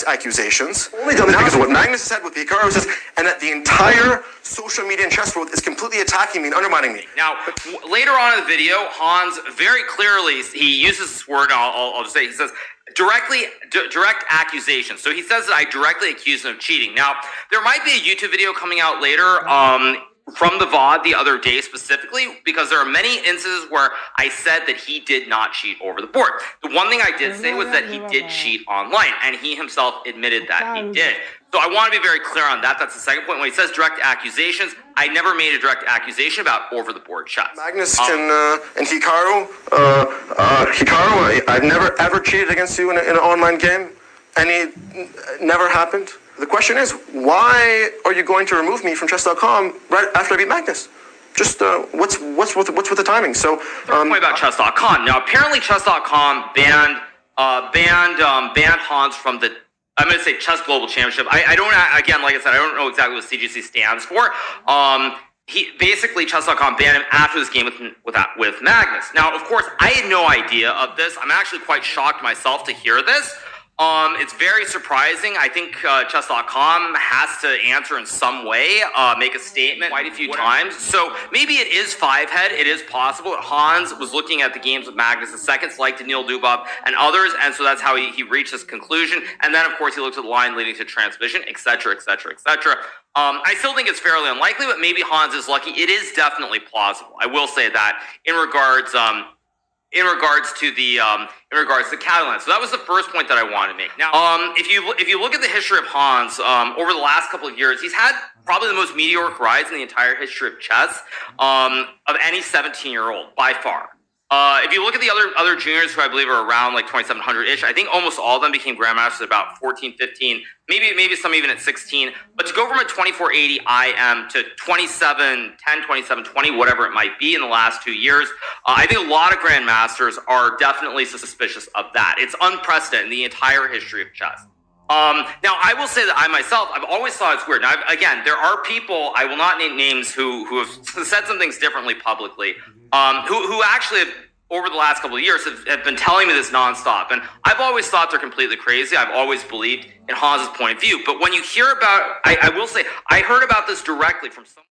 accusations. Only done this because of what Magnus said, what Hikaru says, and that the entire social media and chess world is completely attacking me and undermining me. Now, later on in the video, Hans very clearly, he uses this word, I'll just say, he says, direct accusation. So he says that I directly accuse him of cheating. Now, there might be a YouTube video coming out later from the VOD the other day specifically, because there are many instances where I said that he did not cheat over the board. The one thing I did say was that he did cheat online, and he himself admitted that he did. So I want to be very clear on that. That's the second point. When he says direct accusations, I never made a direct accusation about over-the-board chess. Magnus and Hikaru, I've never ever cheated against you in an online game. Any never happened. The question is, why are you going to remove me from chess.com right after I beat Magnus? Just what's with the timing? So point about chess.com. Now apparently chess.com banned Hans from the, I'm going to say, Chess Global Championship. I don't, again, like I said, I don't know exactly what CGC stands for. He basically, chess.com banned him after this game with Magnus. Now, of course, I had no idea of this. I'm actually quite shocked myself to hear this. It's very surprising. I think chess.com has to answer in some way, make a statement quite a few times. So maybe it is five-head. It is possible that Hans was looking at the games of Magnus in seconds, like Daniil Dubov and others, and so that's how he reached this conclusion. And then, of course, he looked at the line leading to transmission, etc., etc., etc. I still think it's fairly unlikely, but maybe Hans is lucky. It is definitely plausible. I will say that in regards to Catalan. So that was the first point that I wanted to make. Now, if you look at the history of Hans over the last couple of years, he's had probably the most meteoric rise in the entire history of chess of any 17-year-old by far. If you look at the other juniors who I believe are around like 2,700-ish, I think almost all of them became grandmasters at about 14, 15, maybe some even at 16. But to go from a 2480 IM to 2710, 2720, whatever it might be in the last 2 years, I think a lot of grandmasters are definitely suspicious of that. It's unprecedented in the entire history of chess. Now, I will say that I myself, I've always thought it's weird. Now, again, there are people, I will not name names, who have said some things differently publicly, who actually have, over the last couple of years, have been telling me this nonstop. And I've always thought they're completely crazy. I've always believed in Hans's point of view. But when you hear about, I will say, I heard about this directly from someone.